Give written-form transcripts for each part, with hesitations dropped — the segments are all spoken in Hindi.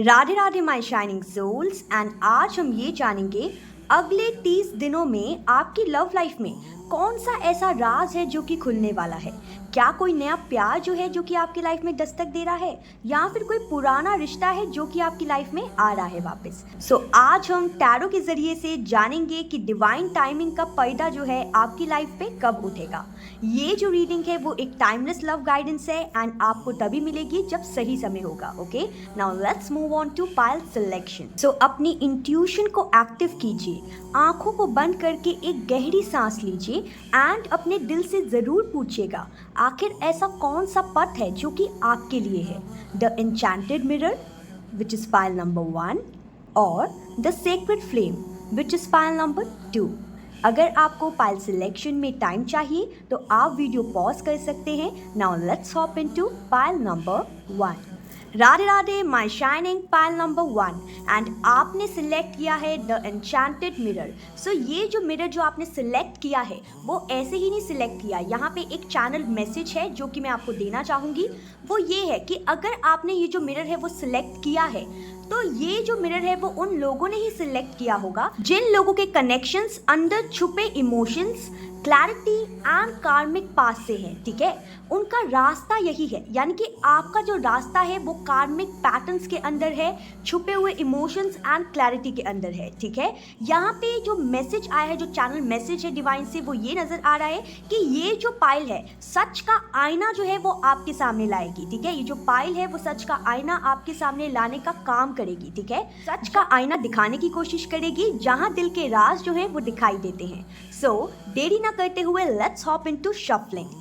Radhe Radhe my shining souls. And आज हम ये जानेंगे अगले 30 दिनों में आपकी लव लाइफ में कौन सा ऐसा राज है जो कि खुलने वाला है। क्या कोई नया प्यार जो है जो कि आपकी लाइफ में दस्तक दे रहा है, या फिर कोई पुराना रिश्ता है जो कि आपकी लाइफ में आ रहा है वापस। आज हम टैरो के जरिए से जानेंगे कि डिवाइन टाइमिंग का पर्दा जो है आपकी लाइफ पे कब उठेगा। ये जो रीडिंग है वो एक टाइमलेस लव गाइडेंस है एंड आपको तभी मिलेगी जब सही समय होगा। Okay, now let's move on to pile selection. अपनी इंट्यूशन को एक्टिव कीजिए, आंखों को बंद करके एक गहरी सांस लीजिए एंड अपने दिल से जरूर पूछिएगा आखिर ऐसा कौन सा पथ है जो कि आपके लिए है। The enchanted mirror which is pile number 1 और the sacred flame which is pile number 2। अगर आपको पाइल सिलेक्शन में टाइम चाहिए तो आप वीडियो पॉज कर सकते हैं। Now let's hop into pile number 1। Radhe Radhe my shining pile number 1 and आपने सिलेक्ट किया है द एन्चेंटेड मिरर। ये जो मिरर जो आपने सिलेक्ट किया है वो ऐसे ही नहीं सिलेक्ट किया, यहाँ पे एक चैनल मैसेज है जो कि मैं आपको देना चाहूँगी। वो ये है कि अगर आपने ये जो मिरर है वो सिलेक्ट किया है तो ये जो मिरर है वो उन लोगों ने ही सिलेक्ट किया होगा जिन लोगों के कनेक्शंस अंदर छुपे इमोशंस, क्लैरिटी एंड कार्मिक पास से है। ठीक है, उनका रास्ता यही है, यानी कि आपका जो रास्ता है वो कार्मिक पैटर्न्स के अंदर है, छुपे हुए इमोशंस एंड क्लैरिटी के अंदर है। ठीक है, यहाँ पे जो मैसेज आया है, जो चैनल मैसेज है डिवाइन से, वो ये नजर आ रहा है कि ये जो पाइल है सच का आईना जो है वो आपके सामने लाएगी। ठीक है, ये जो पाइल है वो सच का आईना आपके सामने लाने का काम करेगी। ठीक है, सच का आईना दिखाने की कोशिश करेगी जहां दिल के राज जो है वो दिखाई देते हैं। देरी ना करते हुए let's hop into shuffling.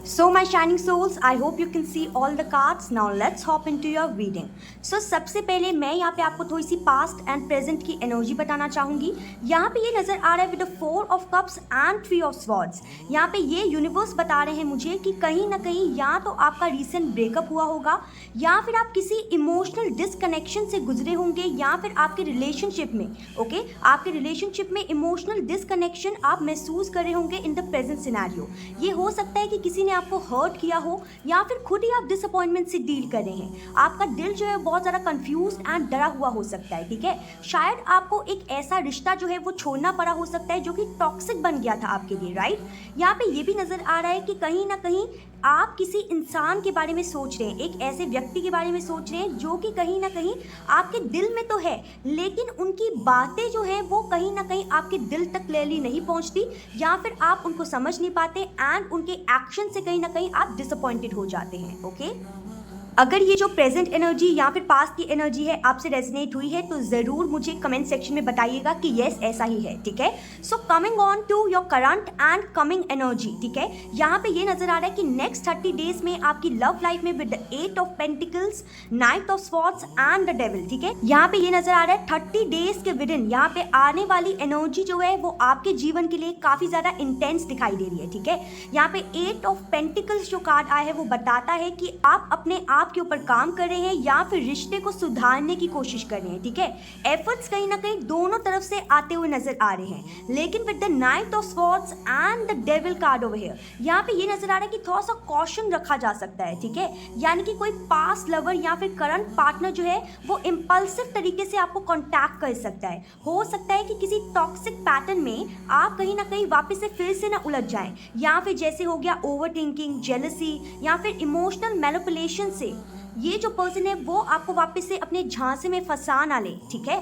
So my shining souls, I hope you can see all the cards. Now let's hop into your reading. सबसे पहले मैं यहाँ पे आपको थोड़ी सी पास्ट एंड प्रेजेंट की एनर्जी बताना चाहूँगी। यहाँ पे ये नज़र आ रहा है with the 4 of cups and 3 of swords. यहाँ पे ये यूनिवर्स बता रहे हैं मुझे कि कहीं ना कहीं या तो आपका रिसेंट ब्रेकअप हुआ होगा, या फिर आप किसी इमोशनल डिसकनेक्शन से गुजरे होंगे, या फिर आपके रिलेशनशिप में आपके रिलेशनशिप में इमोशनल डिसकनेक्शन आप महसूस कर रहे होंगे इन द प्रेजेंट सिनेरियो। ये हो सकता है कि किसी ने आपको हर्ट किया हो, या फिर खुद ही आप डिसअपॉइंटमेंट से डील कर रहे हैं। आपका दिल जो है बहुत ज़्यादा कंफ्यूज्ड एंड डरा हुआ हो सकता है। ठीक है, शायद आपको एक ऐसा रिश्ता जो है वो छोड़ना पड़ा हो सकता है जो कि टॉक्सिक बन गया था आपके लिए। राइट, यहाँ पे ये भी नज़र आ रहा है कि कहीं ना कहीं आप किसी इंसान के बारे में सोच रहे हैं, एक ऐसे व्यक्ति के बारे में सोच रहे हैं जो कि कहीं ना कहीं आपके दिल में तो है, लेकिन उनकी बातें जो है वो कहीं ना कहीं आपके दिल तक क्लियरली नहीं पहुंचती, या फिर आप उनको समझ नहीं पाते एंड उनके एक्शन से कहीं ना कहीं आप डिसअपॉइंटेड हो जाते हैं। ओके, अगर ये जो प्रेजेंट एनर्जी या फिर पास्ट की एनर्जी है आपसे रेजोनेट हुई है तो ज़रूर मुझे कमेंट सेक्शन में बताइएगा कि यस ऐसा ही है। ठीक है, coming on to your current and coming energy. ठीक है, यहाँ पे ये नजर आ रहा है कि नेक्स्ट 30 डेज में आपकी लव लाइफ में with the 8 of pentacles, 9 of swords and the devil. ठीक है, यहाँ पे ये नजर आ रहा है 30 डेज के विद इन यहाँ पे आने वाली एनर्जी जो है वो आपके जीवन के लिए काफ़ी ज़्यादा इंटेंस दिखाई दे रही है। ठीक है, यहाँ पे 8 ऑफ पेंटिकल्स जो कार्ड आया है वो बताता है कि आप अपने आप के ऊपर काम कर रहे हैं या फिर रिश्ते को सुधारने की कोशिश कर रहे हैं। ठीक है, एफर्ट्स कहीं ना कहीं दोनों तरफ से आते हुए नजर आ रहे हैं, लेकिन with the 9 of swords and the devil card over here यहाँ पे ये नजर आ रहा है कि थोड़ा सा कॉशन रखा जा सकता है। ठीक है, यानी कि कोई पास्ट लवर या फिर करंट पार्टनर जो है वो इम्पल्सिव तरीके से आपको कॉन्टैक्ट कर सकता है। हो सकता है कि किसी टॉक्सिक पैटर्न में आप कहीं ना कहीं वापस से फिर से ना उलझ जाएं, या फिर जैसे हो गया ओवर थिंकिंग, जेलसी या फिर इमोशनल मैनिपुलेशन से ये जो पर्सन है वो आपको वापस से अपने झांसे में फंसा ना ले। ठीक है,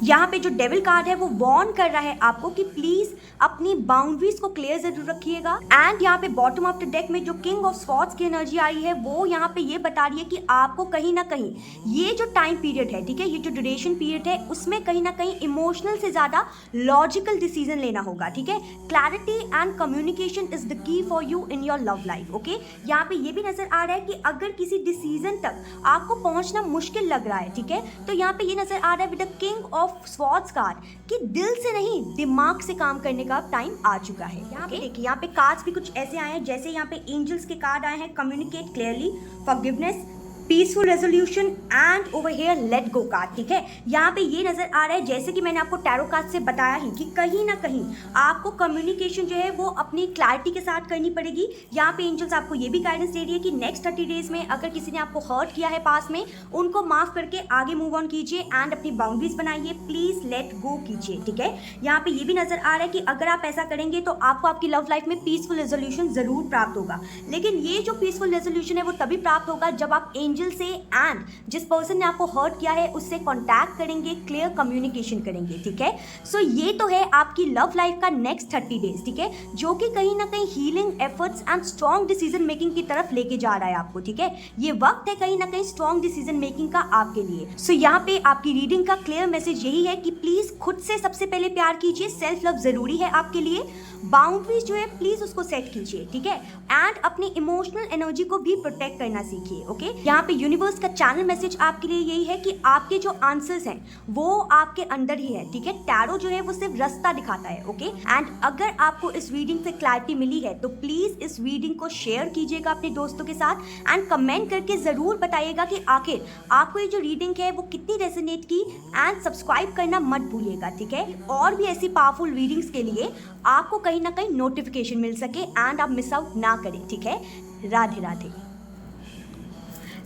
यहाँ पे जो डेविल कार्ड है वो वार्न कर रहा है आपको कि प्लीज अपनी बाउंड्रीज को क्लियर जरूर रखिएगा। एंड यहाँ पे बॉटम ऑफ द डेक में जो किंग ऑफ स्वॉर्ड्स की एनर्जी आई है वो यहाँ पे ये बता रही है कि आपको कहीं ना कहीं ये जो टाइम पीरियड है, ठीक है, ये जो ड्यूरेशन पीरियड है उसमें कहीं ना कहीं इमोशनल से ज्यादा लॉजिकल डिसीजन लेना होगा, ठीक है। Clarity and communication is the key for you in your love life, okay. यहाँ पे ये भी नजर आ रहा है कि अगर किसी डिसीजन तक आपको पहुंचना मुश्किल लग रहा है, ठीक है, तो यहाँ पे ये नजर आ रहा है with the king of swords card कि दिल से नहीं दिमाग से काम करने का टाइम आ चुका है। यहाँ पे देखिए, यहाँ पे कार्ड्स भी कुछ ऐसे आए हैं, जैसे यहाँ पे एंजल्स के कार्ड आए हैं, communicate clearly, forgiveness, peaceful resolution and over here let go kart, ठीक है। यहाँ पे ये नजर आ रहा है, जैसे कि मैंने आपको टैरो कार्ड से बताया ही, कि कहीं ना कहीं आपको कम्युनिकेशन जो है वो अपनी क्लैरिटी के साथ करनी पड़ेगी। यहाँ पे एंजल्स आपको ये भी गाइडेंस दे रही है कि नेक्स्ट 30 डेज में अगर किसी ने आपको हर्ट किया है पास में, उनको माफ करके आगे मूव ऑन कीजिए एंड अपनी बाउंड्रीज बनाइए, प्लीज लेट गो कीजिए, ठीक है। यहाँ पे ये भी नजर आ रहा है कि अगर आप ऐसा करेंगे तो आपको आपकी लव लाइफ में पीसफुल रेजोल्यूशन जरूर प्राप्त होगा। लेकिन ये जो पीसफुल रेजोल्यूशन है वो तभी प्राप्त होगा जब आप एंजल से एंड जिस पर्सन ने आपको हर्ट किया है उससे कांटेक्ट करेंगे, क्लियर कम्युनिकेशन करेंगे, ठीक है। सो ये तो है आपकी लव लाइफ का नेक्स्ट 30 डेज, ठीक है, जो कि कहीं ना कहीं healing efforts and strong decision making की तरफ लेके जा रहा है आपको, ठीक है। ये वक्त है कहीं ना कहीं स्ट्रॉन्ग डिसीजन मेकिंग का आपके लिए। सो यहाँ पे आपकी रीडिंग का क्लियर मैसेज यही है कि प्लीज खुद से सबसे पहले प्यार कीजिए, सेल्फ लव जरूरी है आपके लिए, बाउंड्रीज जो है प्लीज उसको सेट कीजिए, ठीक है, एंड अपनी इमोशनल एनर्जी को भी प्रोटेक्ट करना सीखिए, ओके। यहाँ पे यूनिवर्स का चैनल मैसेज आपके लिए यही है कि आपके जो आंसर्स हैं वो आपके अंदर ही है, ठीक है। टैरो जो है वो सिर्फ रास्ता दिखाता है, ओके। एंड अगर आपको इस रीडिंग से क्लैरिटी मिली है तो प्लीज इस रीडिंग को शेयर कीजिएगा अपने दोस्तों के साथ एंड कमेंट करके जरूर बताइएगा कि आखिर आपको ये जो रीडिंग है वो कितनी रेजोनेट की, एंड सब्सक्राइब करना मत भूलिएगा, ठीक है। और भी ऐसी पावरफुल रीडिंग्स के लिए आपको कहीं ना कहीं नोटिफिकेशन मिल सके एंड आप मिस आउट ना करें, ठीक है। राधे राधे।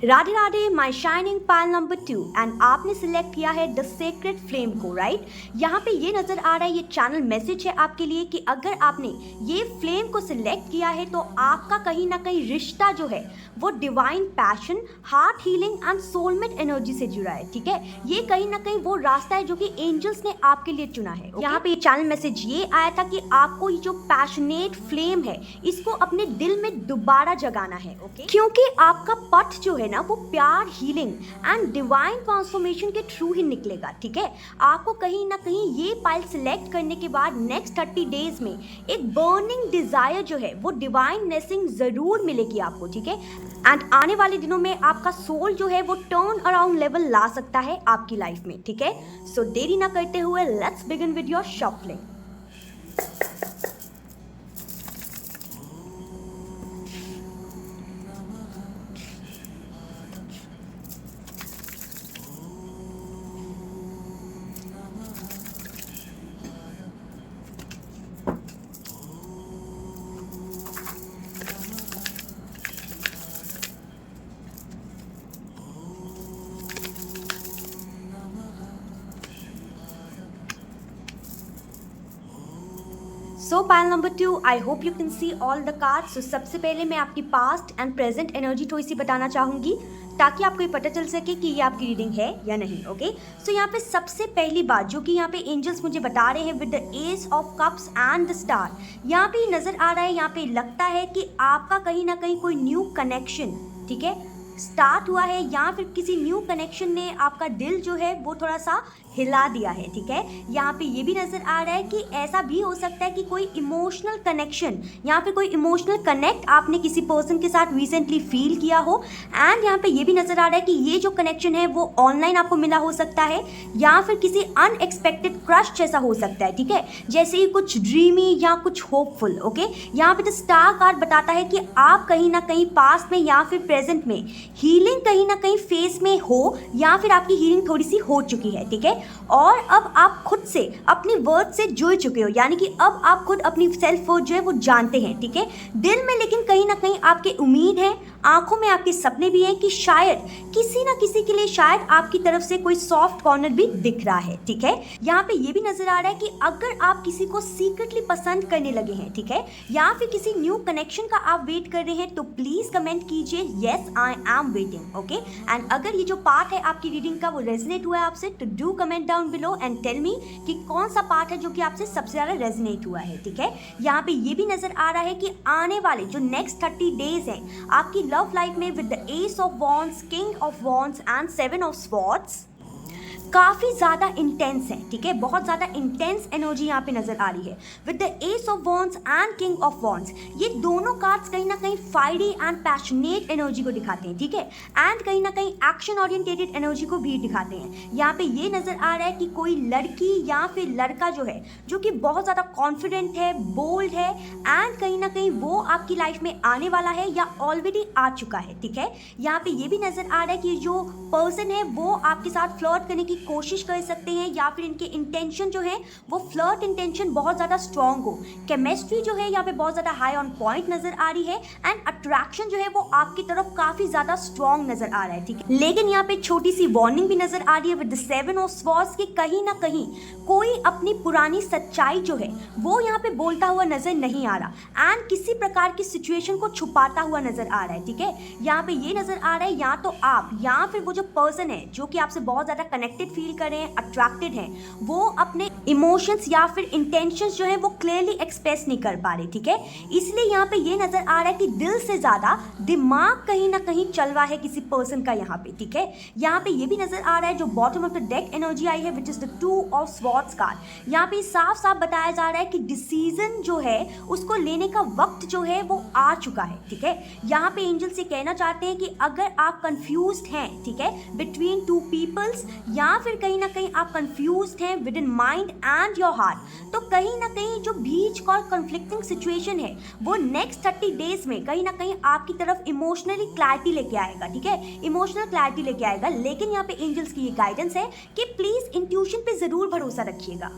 राधे राधे माई शाइनिंग पायल नंबर 2 एंड आपने सिलेक्ट किया है द सेक्रेड फ्लेम को, राइट। यहाँ पे ये नजर आ रहा है, ये चैनल मैसेज है आपके लिए कि अगर आपने ये फ्लेम को सिलेक्ट किया है तो आपका कहीं ना कहीं रिश्ता जो है वो divine passion, heart healing and soulmate energy से जुड़ा है, ठीक है। ये कहीं ना कहीं वो रास्ता है जो कि एंजल्स ने आपके लिए चुना है, okay? यहाँ पे ये चैनल मैसेज ये आया था कि आपको ये जो पैशनेट फ्लेम है इसको अपने दिल में दोबारा जगाना है, ओके, क्योंकि आपका पथ जो है ना वो प्यार, हीलिंग एंड डिवाइन ट्रांसफॉर्मेशन के थ्रू ही निकलेगा, ठीक है। आपको कहीं ना कहीं ये पाइल सिलेक्ट करने के बाद नेक्स्ट 30 डेज में एक बर्निंग डिजायर जो है वो डिवाइन ब्लेसिंग जरूर मिलेगी आपको, ठीक है। एंड आने वाले दिनों में आपका सोल जो है वो टर्न अराउंड लेवल ला सकता है आपकी लाइफ में, ठीक है। सो देरी ना करते हुए let's begin with your shuffling. So pile number 2, I hope you can see all the cards. So सबसे पहले मैं आपकी पास्ट एंड प्रेजेंट एनर्जी थोड़ी सी बताना चाहूँगी ताकि आपको ये पता चल सके कि ये आपकी रीडिंग है या नहीं, ओके। सो यहाँ पे सबसे पहली बात जो कि यहाँ पे एंजल्स मुझे बता रहे हैं with the S of cups and the star, यहाँ पे नज़र आ रहा है, यहाँ पे लगता है कि आपका कहीं ना कहीं कोई न्यू कनेक्शन, ठीक है, स्टार्ट हुआ है, या फिर किसी न्यू कनेक्शन ने आपका दिल जो है वो थोड़ा सा हिला दिया है, ठीक है। यहाँ पे ये भी नज़र आ रहा है कि ऐसा भी हो सकता है कि कोई इमोशनल कनेक्शन या फिर कोई इमोशनल कनेक्ट आपने किसी पर्सन के साथ रिसेंटली फील किया हो। एंड यहाँ पे ये भी नज़र आ रहा है कि ये जो कनेक्शन है वो ऑनलाइन आपको मिला हो सकता है या फिर किसी अनएक्सपेक्टेड क्रश जैसा हो सकता है, ठीक है, जैसे ही कुछ ड्रीमी या कुछ होपफुल, ओके। यहाँ पे द स्टार कार्ड बताता है कि आप कहीं ना कहीं पास्ट में या फिर प्रेजेंट में हीलिंग कहीं ना कहीं फेस में हो या फिर आपकी हीलिंग थोड़ी सी हो चुकी है, ठीक है, और अब आप खुद से अपनी वर्थ से जुड़ चुके हो, यानी कि अब आप खुद अपनी सेल्फ वर्थ जो है वो जानते हैं, ठीक है। दिल में लेकिन कहीं ना कहीं आपकी उम्मीद है, आंखों में आपके सपने भी हैं कि शायद किसी ना किसी के लिए शायद आपकी तरफ से कोई सॉफ्ट कॉर्नर भी दिख रहा है, ठीक है। यहाँ पे ये भी नजर आ रहा है कि अगर आप किसी को सीक्रेटली पसंद करने लगे हैं, ठीक है, या फिर किसी न्यू कनेक्शन का आप वेट कर रहे हैं, तो प्लीज कमेंट कीजिए yes I I am waiting, okay. And अगर ये जो पार्ट है आपकी रीडिंग का वो रेजोनेट हुआ है आपसे, तो do comment down below and tell me कि कौन सा पार्ट है जो कि आपसे सबसे ज़्यादा रेजोनेट हुआ है, ठीक है। यहाँ पे ये भी नज़र आ रहा है कि आने वाले जो नेक्स्ट 30 डेज हैं आपकी लव लाइफ में with the S of wands, king of wands and 7 of swords काफ़ी ज़्यादा इंटेंस है, ठीक है। बहुत ज़्यादा इंटेंस एनर्जी यहाँ पे नज़र आ रही है with the S of wands and king of wands. ये दोनों कार्ड्स कहीं ना कहीं फायरी एंड पैशनेट एनर्जी को दिखाते हैं, ठीक है, एंड कहीं ना कहीं एक्शन ओरिएंटेटेड एनर्जी को भी दिखाते हैं। यहाँ पे ये नज़र आ रहा है कि कोई लड़की या फिर लड़का जो है, जो कि बहुत ज़्यादा कॉन्फिडेंट है, बोल्ड है, एंड कहीं ना कहीं वो आपकी लाइफ में आने वाला है या ऑलरेडी आ चुका है, ठीक है। यहाँ पे ये भी नज़र आ रहा है कि जो पर्सन है वो आपके साथ फ्लर्ट करने की कोशिश कर सकते हैं, या फिर इनके इंटेंशन जो है वो फ्लर्ट इंटेंशन बहुत ज़्यादा स्ट्रॉन्ग हो। केमिस्ट्री जो है यहाँ पे बहुत ज़्यादा हाई ऑन पॉइंट नज़र आ रही है, एंड अट्रैक्शन जो है वो आपकी तरफ काफ़ी ज़्यादा स्ट्रॉन्ग नज़र आ रहा है, ठीक है। लेकिन यहाँ पे छोटी सी वार्निंग भी नज़र आ रही है विद द 7 ऑफ स्वॉर्ड्स कि कहीं ना कहीं कोई अपनी पुरानी सच्चाई जो है वो यहाँ पे बोलता हुआ नज़र नहीं आ रहा, एंड किसी प्रकार की सिचुएशन को छुपाता हुआ नज़र आ रहा है, ठीक है। यहाँ पे ये नज़र आ रहा है या तो आप या फिर वो जो पर्सन है जो कि आपसे बहुत ज़्यादा कनेक्टेड फील कर रहे हैं, अट्रैक्टेड हैं, वो अपने इमोशंस या फिर इंटेंशंस जो है वो क्लियरली एक्सप्रेस नहीं कर पा रहे, ठीक है। इसलिए यहाँ पे ये नज़र आ रहा है कि दिल से ज़्यादा दिमाग कहीं ना कहीं चल रहा है किसी पर्सन का यहाँ पे, ठीक है। यहाँ पे ये भी नज़र आ रहा है जो bottom of the deck energy आई है which is the 2 of swords card. यहाँ पे साफ साफ बताया जा रहा है कि डिसीजन जो है उसको लेने का वक्त जो है वो आ चुका है, ठीक है। यहाँ पे एंजल से कहना चाहते हैं कि अगर आप कंफ्यूज्ड हैं, ठीक है, बिटवीन 2 पीपल्स, या फिर कहीं ना कहीं आप कंफ्यूज्ड हैं with in mind and your heart, तो कहीं ना कहीं जो बीच का कॉन्फ्लिक्टिंग सिचुएशन है वो नेक्स्ट 30 डेज में कहीं ना कहीं आपकी तरफ इमोशनली क्लैरिटी लेके आएगा, ठीक है, इमोशनल क्लैरिटी लेके आएगा। लेकिन यहाँ पे एंजल्स की ये गाइडेंस है कि प्लीज इंट्यूशन पे जरूर भरोसा रखिएगा।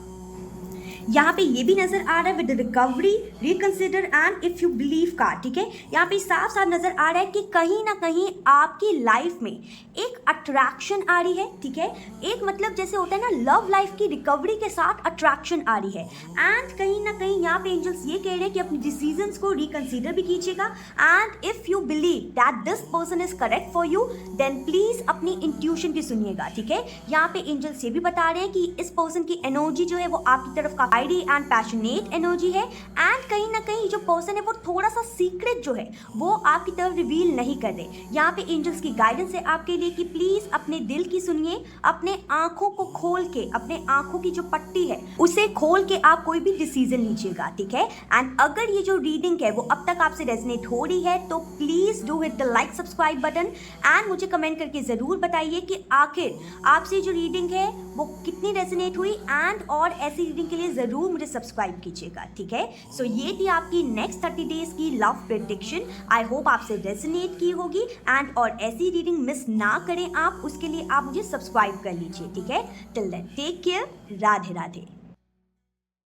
यहाँ पे ये भी नजर आ रहा है with recovery, reconsider and if you believe card, ठीक है। यहाँ पे साफ साफ नजर आ रहा है कि कहीं ना कहीं आपकी लाइफ में एक अट्रैक्शन आ रही है, ठीक है। एक मतलब जैसे होता है ना लव लाइफ की रिकवरी के साथ अट्रैक्शन आ रही है, एंड कहीं ना कहीं यहाँ पे एंजल्स ये कह रहे हैं कि अपने डिसीजंस को रिकंसिडर भी कीजिएगा, and if you believe that this person is correct for you then please अपनी इंट्यूशन भी सुनिएगा, ठीक है। यहाँ पे एंजल्स ये भी बता रहे हैं कि इस पर्सन की एनर्जी जो है वो आपकी तरफ फायरी एंड पैशनेट एनर्जी है, एंड कहीं ना कहीं जो पर्सन है वो थोड़ा सा सीक्रेट जो है वो आपकी तरफ रिवील नहीं कर रहे। यहाँ पे एंजल्स की गाइडेंस है आपके लिए कि प्लीज अपने दिल की सुनिए, अपने आंखों को खोल के, अपने आंखों की जो पट्टी है उसे खोल के आप कोई भी डिसीजन लीजिएगा, ठीक है। एंड अगर ये जो रीडिंग है वो अब तक आपसे रेजोनेट हो रही है तो please do hit the like subscribe button, and मुझे कमेंट करके जरूर बताइए कि आखिर आपसे जो रीडिंग है वो कितनी रेजोनेट हुई, एंड और ऐसी रीडिंग के लिए जरूर मुझे सब्सक्राइब कीजिएगा, ठीक है। सो ये थी आपकी नेक्स्ट 30 डेज की लव प्रेडिक्शन। आई होप आपसे रेजोनेट की होगी, एंड और ऐसी रीडिंग मिस ना करें आप, उसके लिए आप मुझे सब्सक्राइब कर लीजिए, ठीक है। Till then take care, Radhe Radhe.